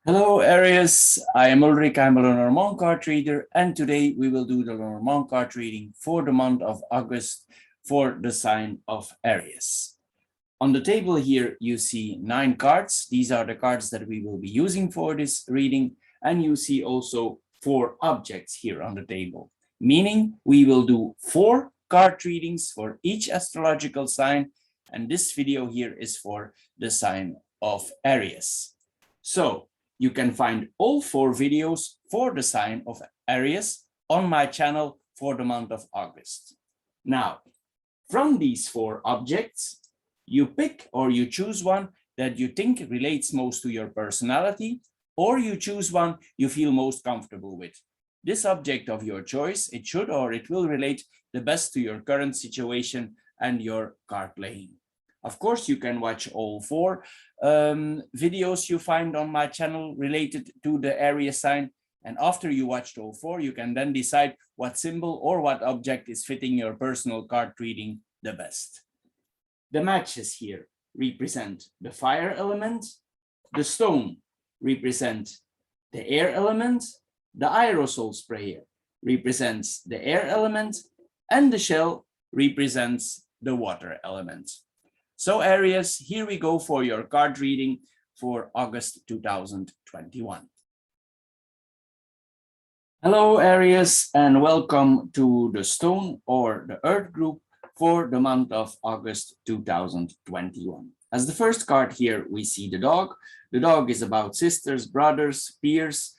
Hello Aries, I am Ulrich, I'm a Lenormand card reader, and today we will do the Lenormand card reading for the month of August for the sign of Aries. On the table here you see 9 cards. These are the cards that we will be using for this reading, and you see also 4 objects here on the table, meaning we will do 4 card readings for each astrological sign, and this video here is for the sign of Aries. So you can find all 4 videos for the sign of Aries on my channel for the month of August. Now, from these 4 objects, you pick or you choose one that you think relates most to your personality, or you choose one you feel most comfortable with. This object of your choice, it should or it will relate the best to your current situation and your card playing. Of course, you can watch all 4 videos you find on my channel related to the Aries sign. And after you watched all 4, you can then decide what symbol or what object is fitting your personal card reading the best. The matches here represent the fire element, the stone represent the air element, the aerosol sprayer represents the air element, and the shell represents the water element. So Aries, here we go for your card reading for August 2021. Hello Aries, and welcome to the stone or the earth group for the month of August 2021. As the first card here, we see the dog. The dog is about sisters, brothers, peers.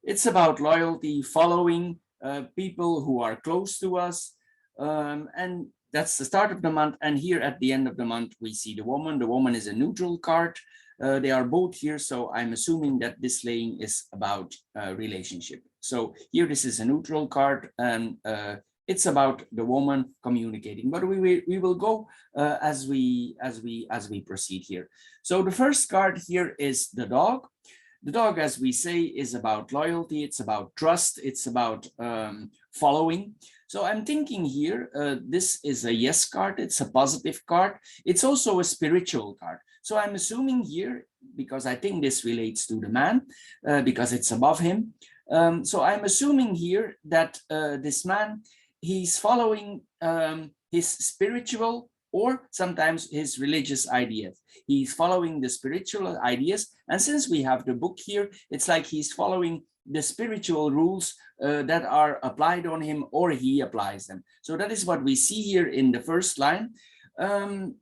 It's about loyalty, following people who are close to us, and that's the start of the month. And here at the end of the month, we see the woman. The woman is a neutral card. They are both here, so I'm assuming that this laying is about relationship. So here, this is a neutral card, and it's about the woman communicating. But we will go as we proceed here. So the first card here is the dog. The dog, as we say, is about loyalty. It's about trust. It's about following. So I'm thinking here, this is a yes card. It's a positive card. It's also a spiritual card. So I'm assuming here, because I think this relates to the man, because it's above him. So I'm assuming here that this man, he's following his spiritual or sometimes his religious ideas. He's following the spiritual ideas. And since we have the book here, it's like he's following the spiritual rules that are applied on him, or he applies them. So that is what we see here in the first line.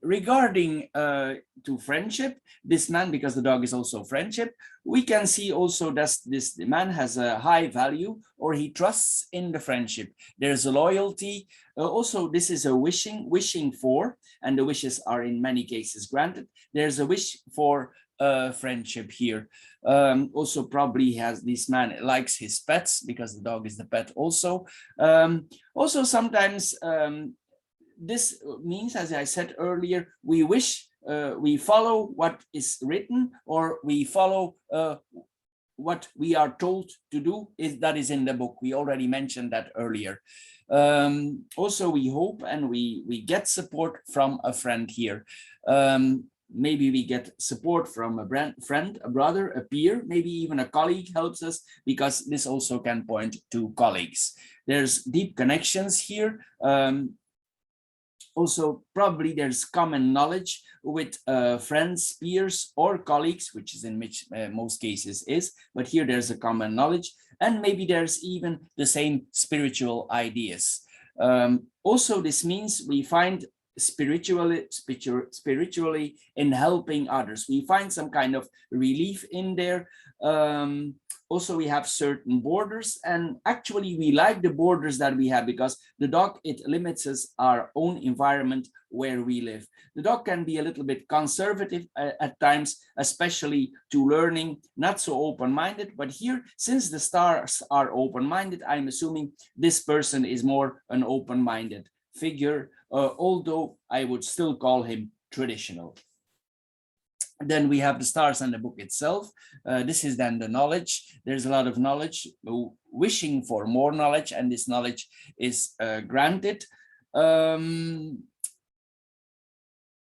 Regarding to friendship, this man, because the dog is also friendship, we can see also that this man has a high value, or he trusts in the friendship. There's a loyalty. Also, this is a wishing for, and the wishes are in many cases granted. There's a wish for friendship here. Also, probably has this man likes his pets, because the dog is the pet also. Also, sometimes this means, as I said earlier, we wish, we follow what is written, or we follow what we are told to do, that is in the book. We already mentioned that earlier. Also, we hope and we get support from a friend here. Maybe we get support from a friend, a brother, a peer, maybe even a colleague helps us, because this also can point to colleagues. There's deep connections here. Also, probably there's common knowledge with friends, peers, or colleagues, which is in which most cases is, but here there's a common knowledge, and maybe there's even the same spiritual ideas. Also, this means we find spiritually in helping others. We find some kind of relief in there. Also, we have certain borders, and actually we like the borders that we have, because the dog, it limits us our own environment where we live. The dog can be a little bit conservative at times, especially to learning, not so open-minded. But here, since the stars are open-minded, I'm assuming this person is more an open-minded figure, although I would still call him traditional. Then we have the stars and the book itself. This is then the knowledge. There's a lot of knowledge, wishing for more knowledge, and this knowledge is granted.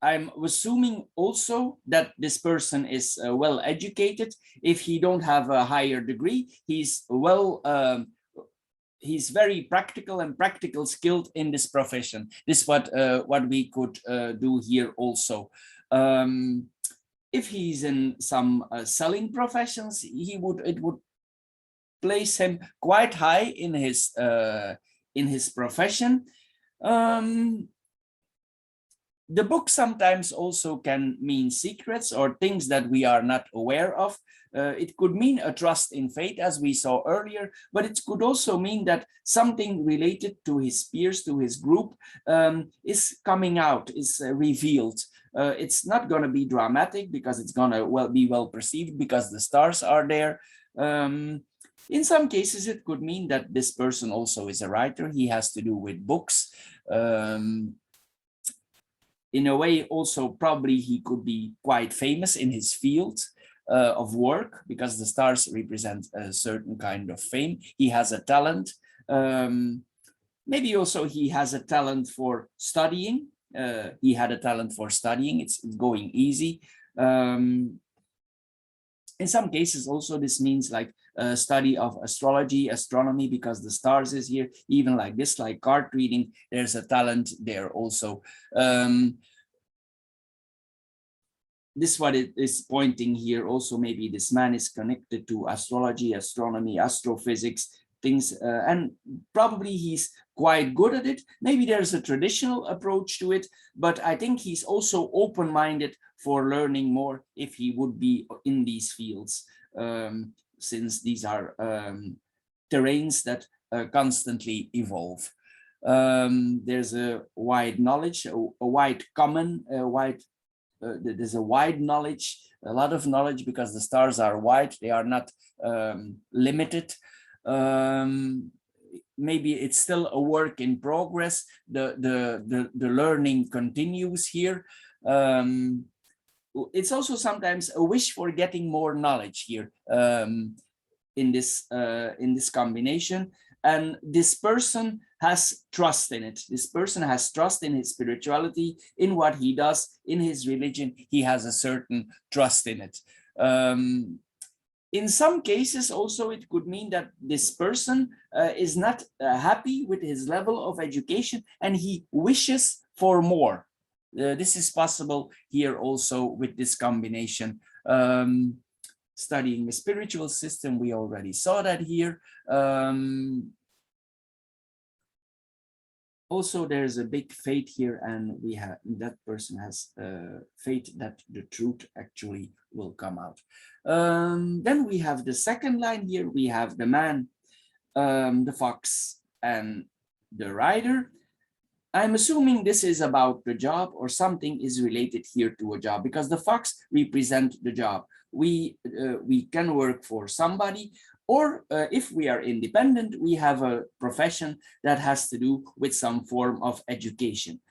I'm assuming also that this person is well educated. If he don't have a higher degree, he's he's very practical and practical skilled in this profession. This is what we could do here also. If he's in some selling professions, it would place him quite high in his profession. The book sometimes also can mean secrets or things that we are not aware of. It could mean a trust in fate, as we saw earlier, but it could also mean that something related to his peers, to his group, is coming out, is revealed. It's not going to be dramatic because it's going to be well perceived because the stars are there. In some cases, it could mean that this person also is a writer. He has to do with books. In a way, also probably he could be quite famous in his field of work because the stars represent a certain kind of fame. He has a talent. Maybe also he has a talent for studying. He had a talent for studying. It's going easy. In some cases also this means like a study of astrology, astronomy, because the stars is here, even like this, like card reading, there's a talent there also. This what it is pointing here also. Maybe this man is connected to astrology, astronomy, astrophysics, things, and probably he's quite good at it. Maybe there's a traditional approach to it, but I think he's also open-minded for learning more if he would be in these fields, since these are terrains that constantly evolve. There's a wide knowledge, a wide common, there's a wide knowledge, a lot of knowledge, because the stars are wide, they are not limited. Maybe it's still a work in progress. The learning continues here. It's also sometimes a wish for getting more knowledge here in this combination. And this person has trust in it. This person has trust in his spirituality, in what he does, in his religion. He has a certain trust in it. In some cases also, it could mean that this person is not happy with his level of education and he wishes for more. This is possible here also with this combination. Studying the spiritual system, we already saw that here. Also, there's a big faith here, and we have that person has faith that the truth actually will come out. Then we have the second line here. We have the man, the fox, and the rider. I'm assuming this is about the job, or something is related here to a job, because the fox represent the job. We can work for somebody, or if we are independent, we have a profession that has to do with some form of education.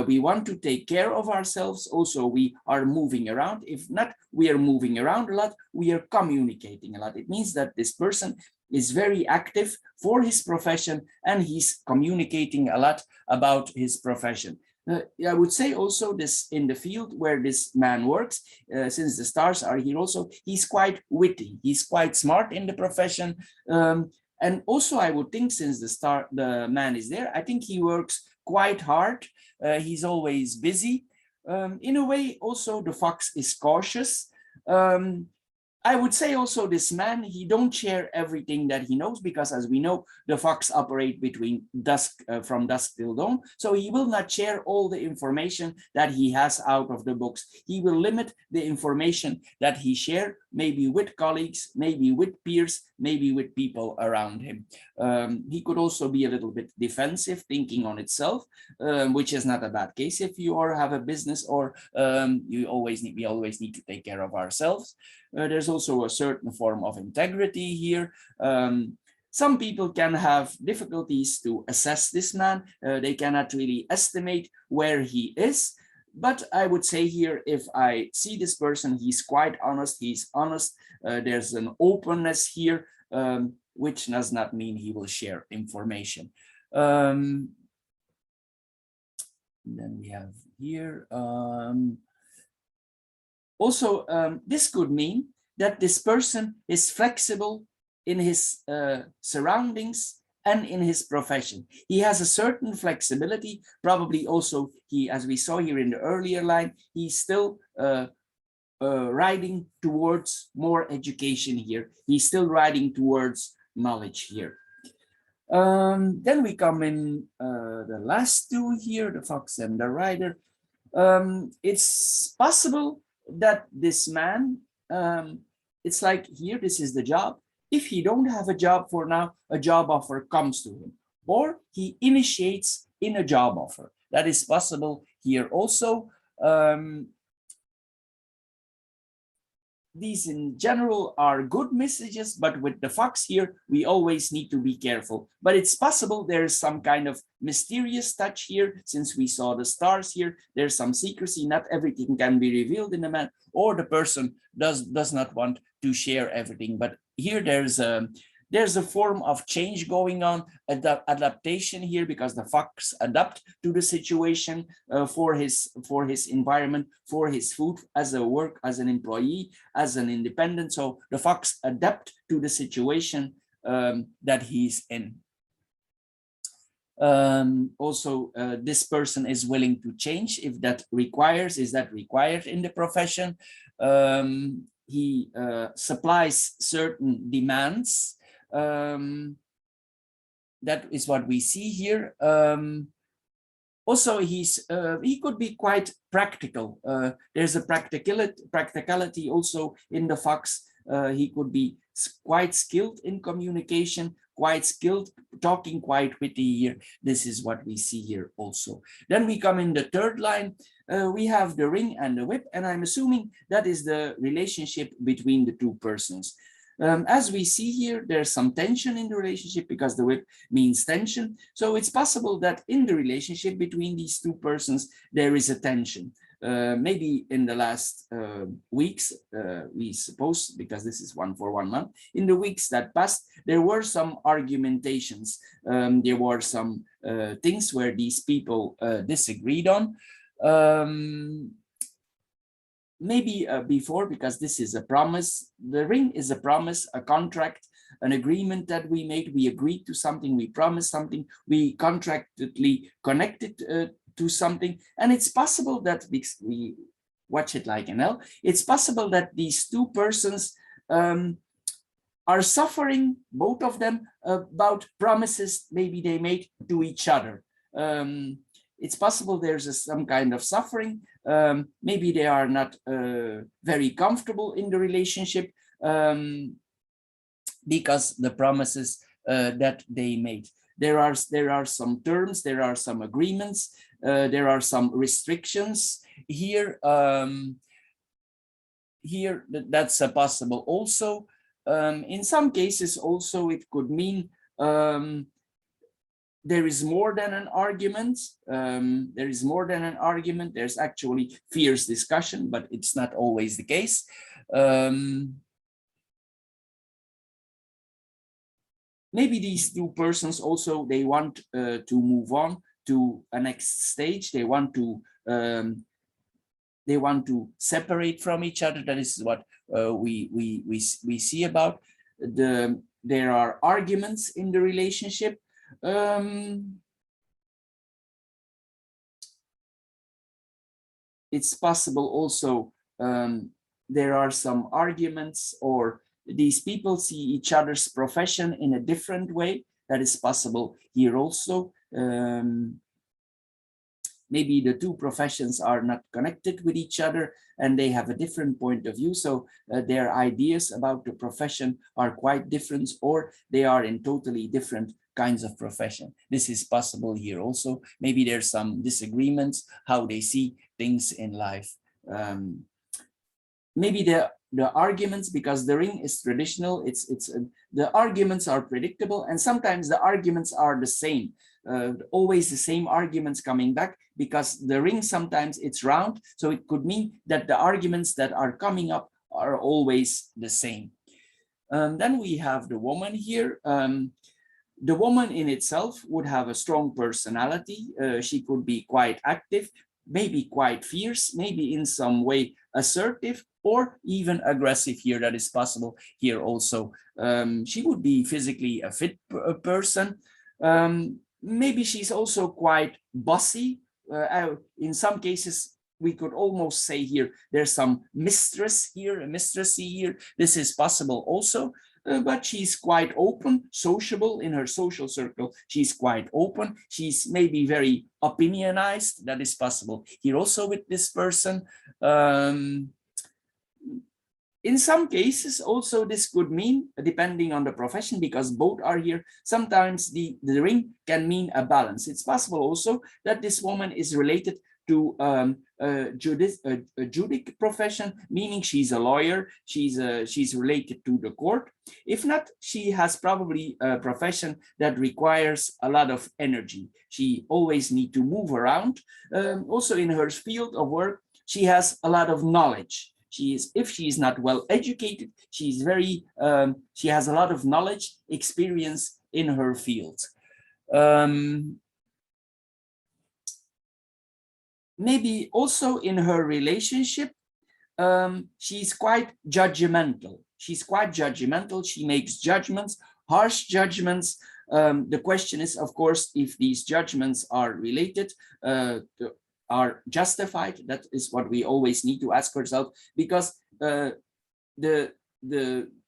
We want to take care of ourselves. Also, we are moving around. If not, we are moving around a lot. We are communicating a lot. It means that this person is very active for his profession and he's communicating a lot about his profession. I would say also this in the field where this man works, since the stars are here also, he's quite witty, he's quite smart in the profession. And also I would think, since the man is there, I think he works quite hard. He's always busy. In a way, also the fox is cautious. I would say also this man, he don't share everything that he knows, because as we know, the fox operate between dusk, from dusk till dawn. So he will not share all the information that he has out of the books. He will limit the information that he share, maybe with colleagues, maybe with peers, maybe with people around him. He could also be a little bit defensive, thinking on itself, which is not a bad case if you have a business, or we always need to take care of ourselves. There's also a certain form of integrity here. Some people can have difficulties to assess this man. They cannot really estimate where he is. But I would say here, if I see this person, he's quite honest. He's honest. There's an openness here, which does not mean he will share information. Then we have here. Also, this could mean that this person is flexible in his surroundings and in his profession. He has a certain flexibility. Probably also he, as we saw here in the earlier line, he's still riding towards more education here. He's still riding towards knowledge here. Then we come in the last two here, the fox and the rider. It's possible that this man, it's like here, this is the job. If he don't have a job for now, a job offer comes to him, or he initiates in a job offer. That is possible here also. These in general are good messages, but with the fox here, we always need to be careful. But it's possible there's some kind of mysterious touch here, since we saw the stars here. There's some secrecy, not everything can be revealed in the man, or the person does not want to share everything. But here there's a form of change going on, adaptation here, because the fox adapt to the situation for his environment, for his food, as a work, as an employee, as an independent. So the fox adapt to the situation that he's in. Also, this person is willing to change if that requires, is that required in the profession. He supplies certain demands. That is what we see here. Also, he could be quite practical. There's a practicality also in the fox. He could be quite skilled in communication, quite skilled, talking quite witty here. This is what we see here also. Then we come in the third line. We have the ring and the whip, and I'm assuming that is the relationship between the two persons. As we see here, there's some tension in the relationship because the whip means tension. So it's possible that in the relationship between these two persons, there is a tension. Maybe in the last weeks, we suppose, because this is 1 for 1 month, in the weeks that passed, there were some argumentations. There were some things where these people disagreed on. Maybe before, because this is a promise. The ring is a promise, a contract, an agreement that we made. We agreed to something, we promised something, we contractually connected to something. And it's possible that we watch it like an L. It's possible that these two persons are suffering, both of them, about promises maybe they made to each other. It's possible there's some kind of suffering. Maybe they are not very comfortable in the relationship because the promises that they made. There are some terms, there are some agreements, there are some restrictions here. Here, that's possible also. In some cases also it could mean there is more than an argument. There is more than an argument. There's actually fierce discussion, but it's not always the case. Maybe these two persons also, they want to move on to a next stage. They want to separate from each other. That is what we see about. There are arguments in the relationship. It's possible also there are some arguments, or these people see each other's profession in a different way. That is possible here also. Maybe the two professions are not connected with each other and they have a different point of view. So their ideas about the profession are quite different, or they are in totally different kinds of profession. This is possible here also. Maybe there's some disagreements, how they see things in life. Maybe the arguments, because the ring is traditional, the arguments are predictable, and sometimes the arguments are the same. Always the same arguments coming back, because the ring sometimes it's round, so it could mean that the arguments that are coming up are always the same. Then we have the woman here. The woman in itself would have a strong personality. She could be quite active. maybe quite fierce, maybe in some way assertive, or even aggressive here. That is possible here also. She would be physically a fit person. Maybe she's also quite bossy. In some cases, we could almost say here, there's some mistress here, a mistressy here. This is possible also. But she's quite open, sociable in her social circle. She's quite open. She's maybe very opinionized. That is possible here also with this person. In some cases, also this could mean, depending on the profession, because both are here, sometimes the ring can mean a balance. It's possible also that this woman is related to a judic profession, meaning she's a lawyer, she's related to the court. If not, she has probably a profession that requires a lot of energy. She always needs to move around. Also in her field of work, she has a lot of knowledge. If she is not well educated, she has a lot of knowledge, experience in her field. Maybe also in her relationship, she's quite judgmental. She's quite judgmental. She makes judgments, harsh judgments. The question is, of course, if these judgments are related, are justified. That is what we always need to ask ourselves, because the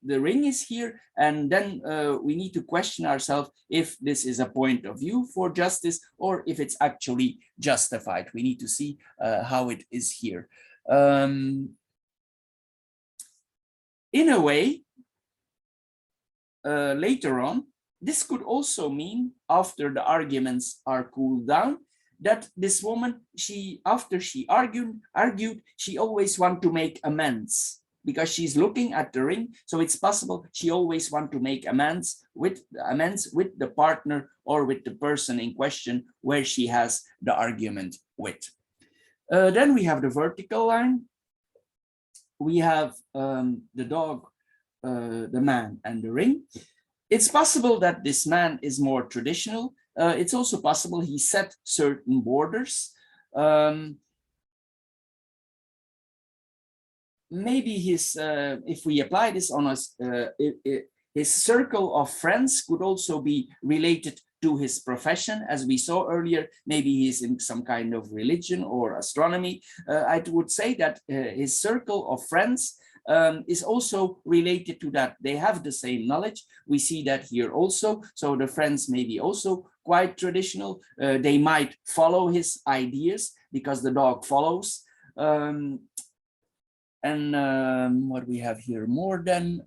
ring is here, and then we need to question ourselves if this is a point of view for justice or if it's actually justified. We need to see how it is here. In a way, later on, this could also mean, after the arguments are cooled down, that this woman, after she argued, she always wants to make amends, because she's looking at the ring. So it's possible she always wants to make amends with the partner or with the person in question where she has the argument with. Then we have the vertical line. We have the dog, the man, and the ring. It's possible that this man is more traditional. It's also possible he set certain borders. Maybe if we apply this on us, his circle of friends could also be related to his profession. As we saw earlier, maybe he's in some kind of religion or astronomy. I would say that his circle of friends is also related to that. They have the same knowledge. We see that here also. So the friends may be also quite traditional. They might follow his ideas because the dog follows. What we have here more than,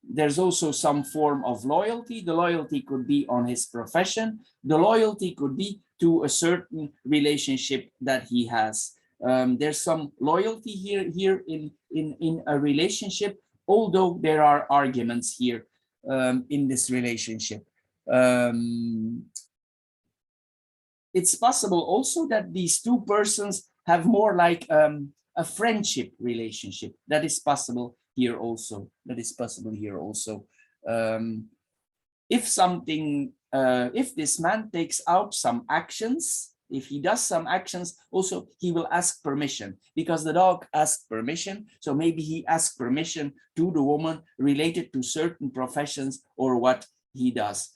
there's also some form of loyalty. The loyalty could be on his profession. The loyalty could be to a certain relationship that he has. There's some loyalty here in a relationship, although there are arguments here in this relationship. It's possible also that these two persons have more like a friendship relationship. That is possible here also. That is possible here also. If this man takes out some actions, if he does some actions, also he will ask permission, because the dog asked permission. So maybe he asked permission to the woman related to certain professions or what he does.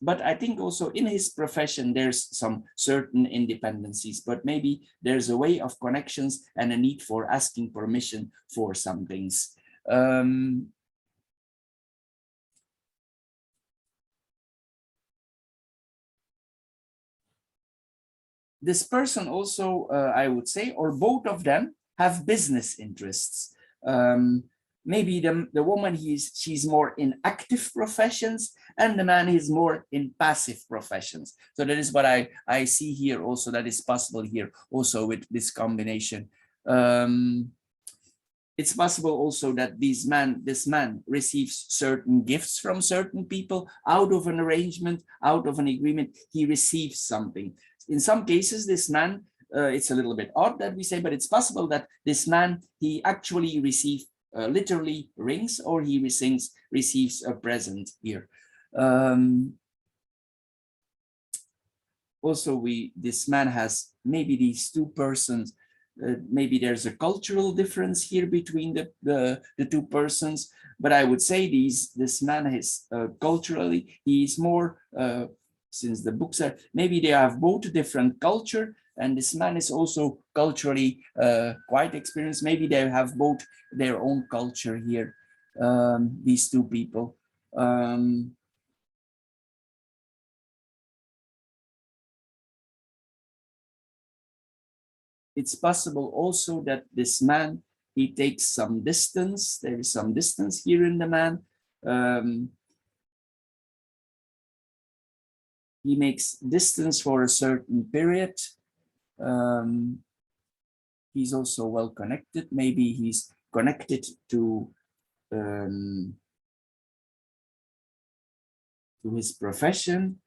But I think also in his profession, there's some certain independencies, but maybe there's a way of connections and a need for asking permission for some things. This person also, I would say, or both of them have business interests. Maybe the woman, she's more in active professions, and the man is more in passive professions. So that is what I see here also, that is possible here also with this combination. It's possible also that this man receives certain gifts from certain people out of an arrangement, out of an agreement. He receives something. In some cases, this man, it's a little bit odd that we say, but it's possible that this man, he actually receives literally rings, or he receives a present here. also this man has maybe these two persons. Maybe there's a cultural difference here between the two persons, but I would say this man is culturally, he's more, since the books are, maybe they have both different culture, and this man is also culturally quite experienced. Maybe they have both their own culture here, these two people. It's possible also that this man, he takes some distance. There is some distance here in the man. He makes distance for a certain period. He's also well connected. Maybe he's connected to his profession.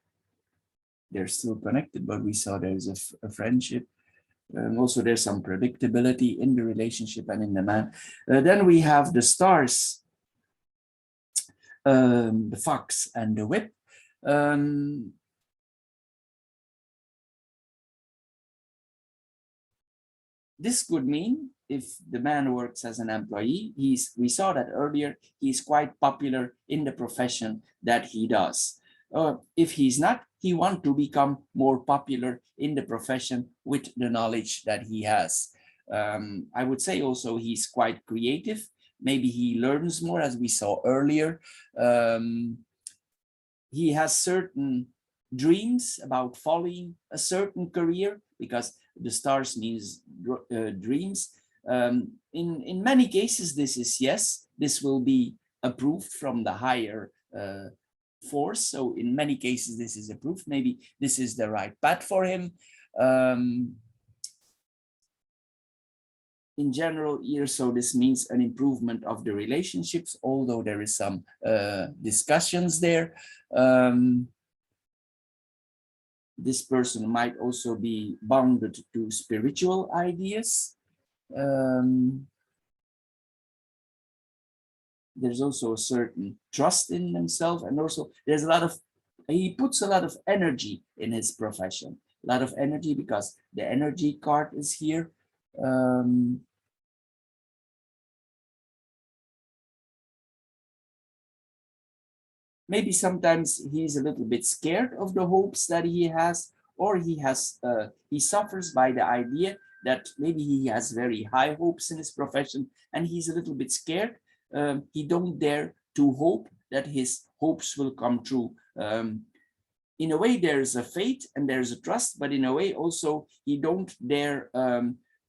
They're still connected, but we saw there's a friendship. Also, there's some predictability in the relationship and in the man. Then we have the stars, the fox and the whip. This could mean if the man works as an employee, we saw that earlier, he's quite popular in the profession that he does. If he's not, he wants to become more popular in the profession with the knowledge that he has. I would say also he's quite creative. Maybe he learns more, as we saw earlier. He has certain dreams about following a certain career, because the stars means dreams. In many cases, this is yes, this will be approved from the higher force. So in many cases, this is approved. Maybe this is the right path for him. In general here, so this means an improvement of the relationships, although there is some discussions there. This person might also be bounded to spiritual ideas. There's also a certain trust in himself, and also there's a lot of, he puts a lot of energy in his profession, a lot of energy, because the energy card is here. Maybe sometimes he's a little bit scared of the hopes that he has, or he suffers by the idea that maybe he has very high hopes in his profession, and he's a little bit scared. He don't dare to hope that his hopes will come true. In a way, there's a faith and there's a trust, but in a way also he don't dare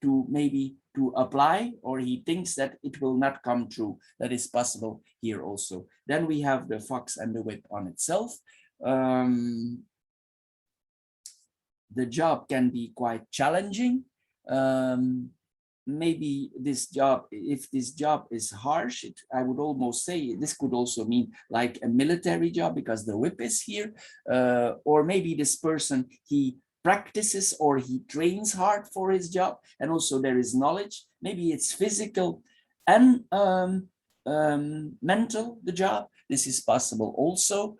to apply, or he thinks that it will not come true. That is possible here also. Then we have the fox and the whip on itself. The job can be quite challenging. Maybe this job, if this job is harsh, I would almost say this could also mean like a military job, because the whip is here. Or maybe this person, he practices or he trains hard for his job, and also there is knowledge. Maybe it's physical and mental, the job. This is possible also.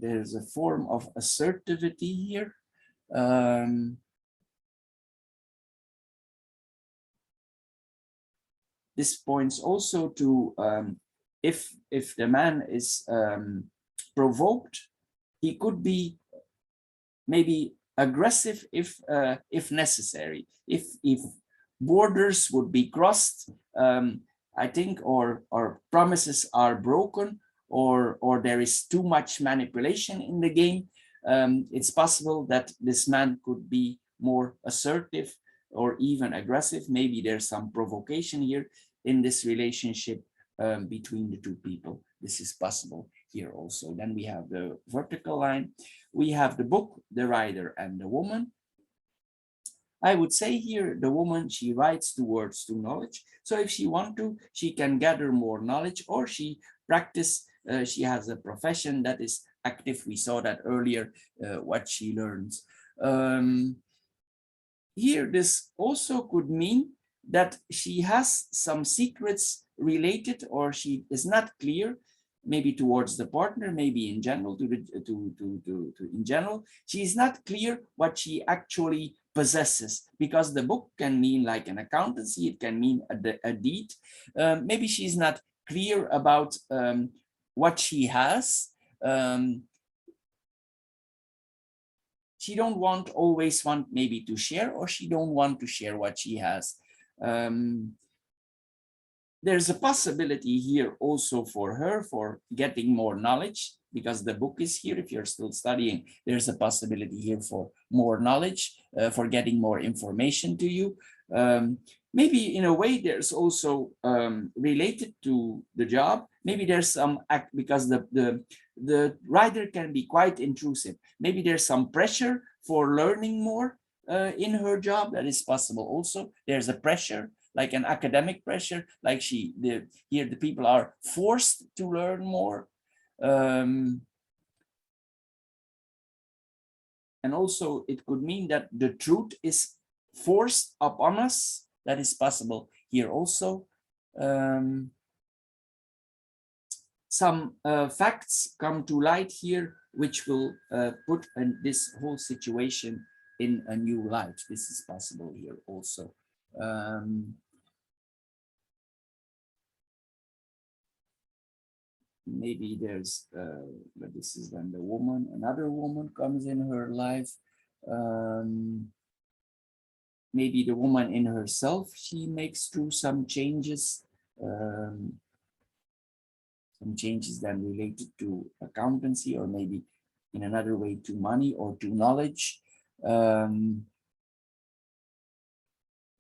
There's a form of assertivity here. This points also to if the man is provoked, he could be maybe aggressive if necessary. If borders would be crossed, I think, or promises are broken, or there is too much manipulation in the game, it's possible that this man could be more assertive or even aggressive. Maybe there's some provocation here in this relationship between the two people. This is possible here also. Then we have the vertical line. We have the book, the rider, and the woman. I would say here, the woman, she writes towards to knowledge. So if she want to, she can gather more knowledge, or she practice, she has a profession that is active. We saw that earlier, what she learns. here, this also could mean that she has some secrets related, or she is not clear, maybe towards the partner, maybe in general, in general, she is not clear what she actually possesses, because the book can mean like an accountancy, it can mean a deed. Maybe she's not clear about what she has. Um, she don't always want maybe to share, or she don't want to share what she has. There's a possibility here also for her for getting more knowledge, because the book is here. If you're still studying, there's a possibility here for more knowledge, for getting more information to you. Maybe in a way there's also related to the job. Maybe there's some act, because the writer can be quite intrusive. Maybe there's some pressure for learning more in her job. That is possible also. There's a pressure, like an academic pressure, like here the people are forced to learn more. And also it could mean that the truth is forced upon us. That is possible here also. Some facts come to light here, which will put this whole situation in a new light. This is possible here also. Maybe there's, but this is when the woman, another woman comes in her life. Maybe the woman in herself, she makes through some changes then related to accountancy, or maybe in another way to money or to knowledge.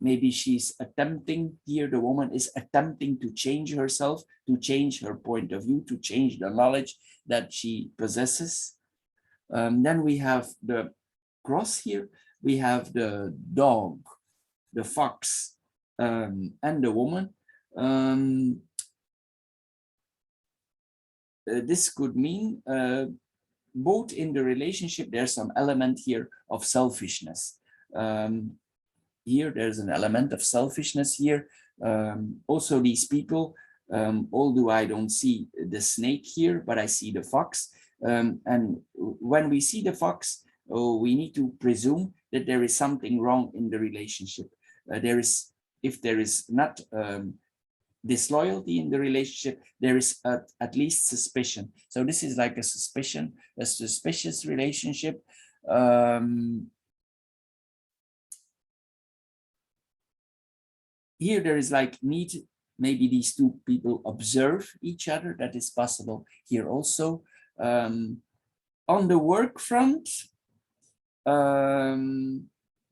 Maybe she's attempting, here the woman is attempting to change herself, to change her point of view, to change the knowledge that she possesses. Then we have the cross here. We have the dog, the fox, and the woman. This could mean both in the relationship, there's some element here of selfishness. Here there's an element of selfishness here. Also these people, although I don't see the snake here, but I see the fox. And when we see the fox, we need to presume that there is something wrong in the relationship. If there is not disloyalty in the relationship, there is at least suspicion. So this is like a suspicion, a suspicious relationship. Here there is like need, maybe these two people observe each other. That is possible here also. On the work front,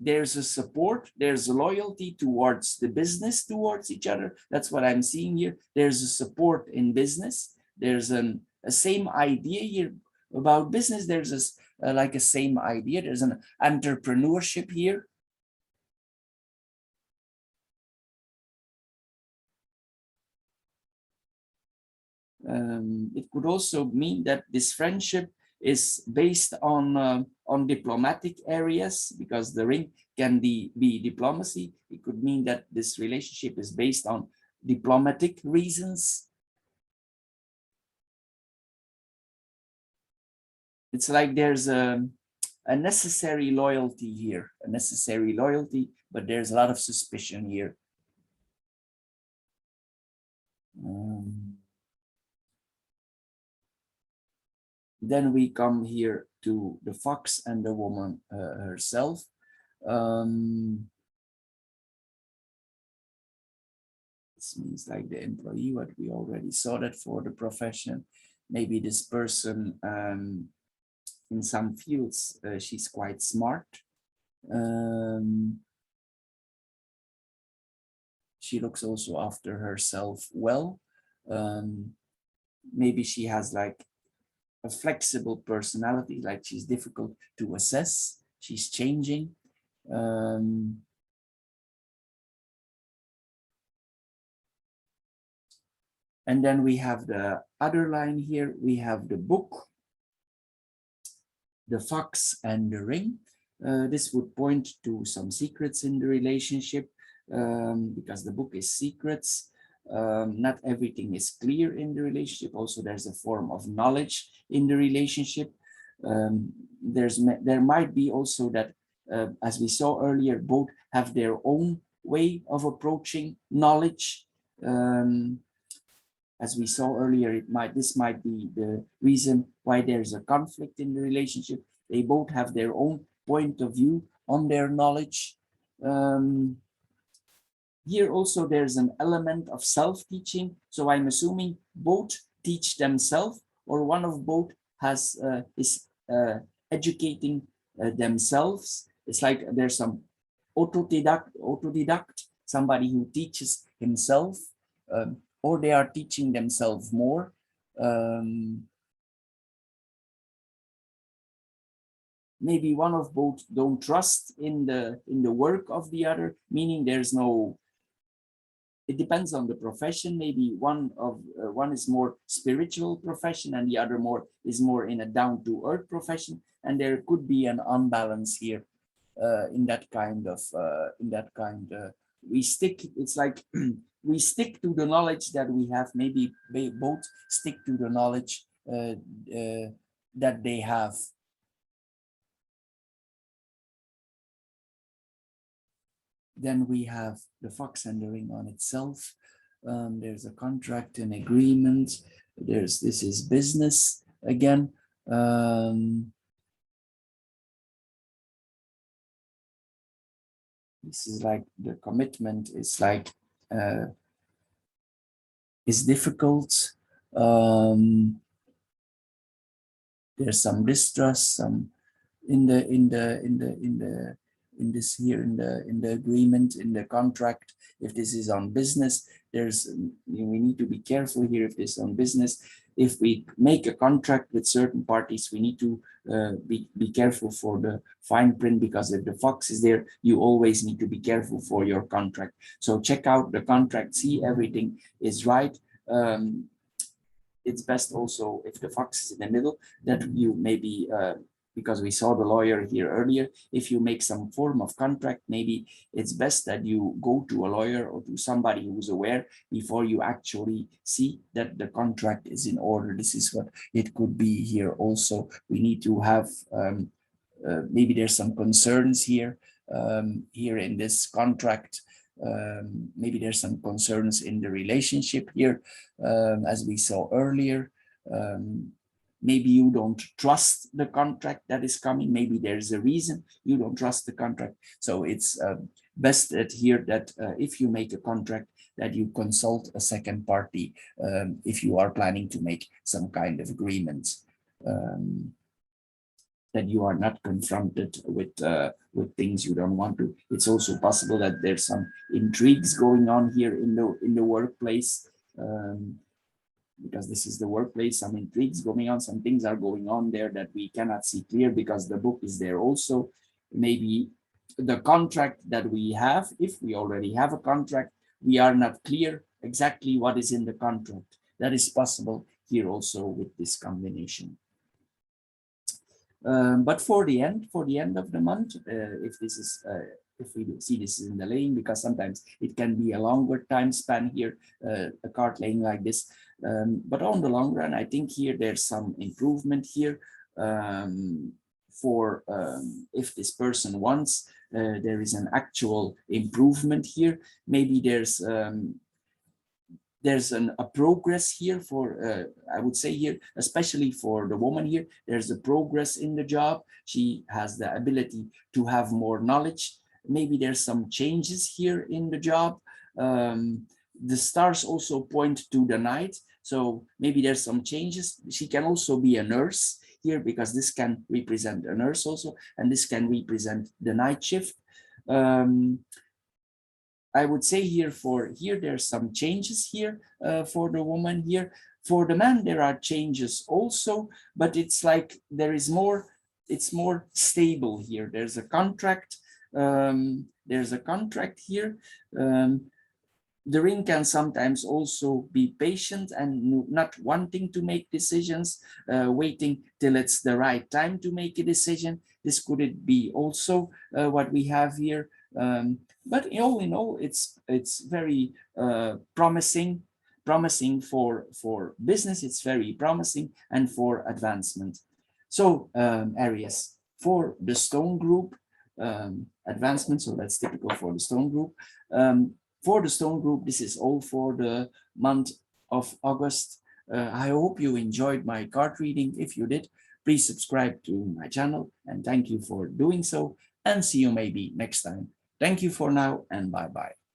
there's a support, there's a loyalty towards the business, towards each other. That's what I'm seeing here. There's a support in business. There's a same idea here about business. There's like a same idea. There's an entrepreneurship here. It could also mean that this friendship is based on diplomatic areas, because the ring can be diplomacy. It could mean that this relationship is based on diplomatic reasons. It's like there's a necessary loyalty here, a necessary loyalty, but there's a lot of suspicion here. Then we come here to the fox and the woman herself. This means like the employee, what we already saw that for the profession. Maybe this person in some fields, she's quite smart. She looks also after herself well. Maybe she has like a flexible personality, like she's difficult to assess, she's changing. And then we have the other line here, we have the book, the fox and the ring. This would point to some secrets in the relationship, because the book is secrets. Not everything is clear in the relationship. Also, there's a form of knowledge in the relationship. There might be also that, as we saw earlier, both have their own way of approaching knowledge. As we saw earlier, this might be the reason why there's a conflict in the relationship. They both have their own point of view on their knowledge. Here also there's an element of self-teaching. So I'm assuming both teach themselves, or one of both is educating themselves. It's like there's some autodidact, somebody who teaches himself, or they are teaching themselves more. Maybe one of both don't trust in the work of the other, meaning there's no. It depends on the profession. Maybe one is more spiritual profession, and the other is more in a down-to-earth profession, and there could be an unbalance here. In that kind. We stick. It's like we stick to the knowledge that we have. Maybe they both stick to the knowledge that they have. Then we have the fox and the ring on itself. There's a contract, an agreement. This is business again. This is like the commitment is like is difficult. There's some distrust, some in this here in the agreement, in the contract. If this is on business, we need to be careful here. If this is on business, if we make a contract with certain parties, we need to be careful for the fine print, because if the fox is there, you always need to be careful for your contract. So check out the contract, see everything is right. It's best also if the fox is in the middle, that you maybe because we saw the lawyer here earlier, if you make some form of contract, maybe it's best that you go to a lawyer or to somebody who's aware before you actually see that the contract is in order. This is what it could be here also. We need to have, maybe there's some concerns here, here in this contract. Maybe there's some concerns in the relationship here, as we saw earlier. Maybe you don't trust the contract that is coming. Maybe there's a reason you don't trust the contract. So it's best that here that if you make a contract, that you consult a second party if you are planning to make some kind of agreements. That you are not confronted with things you don't want to. It's also possible that there's some intrigues going on here in the workplace. Because this is the workplace, some intrigues going on, some things are going on there that we cannot see clear because the book is there also. Maybe the contract that we have, if we already have a contract, we are not clear exactly what is in the contract. That is possible here also with this combination. But for the end of the month, if this is if we see this in the laying, because sometimes it can be a longer time span here, a card laying like this. But on the long run, I think here there's some improvement here for if this person wants, there is an actual improvement here. Maybe there's a progress here for, I would say here, especially for the woman here, there's a progress in the job. She has the ability to have more knowledge. Maybe there's some changes here in the job. The stars also point to the night. So maybe there's some changes. She can also be a nurse here, because this can represent a nurse also, and this can represent the night shift. I would say here there's some changes here for the woman here. For the man, there are changes also, but it's like there is more, it's more stable here. There's a contract here. the ring can sometimes also be patient and not wanting to make decisions, waiting till it's the right time to make a decision. This could it be also what we have here. But all in all, it's very promising for business. It's very promising and for advancement. So Aries, for the stone group, advancement, so that's typical for the stone group. For the stone group, this is all for the month of August. I hope you enjoyed my card reading. If you did, please subscribe to my channel, and thank you for doing so, and see you maybe next time. Thank you for now, and bye-bye.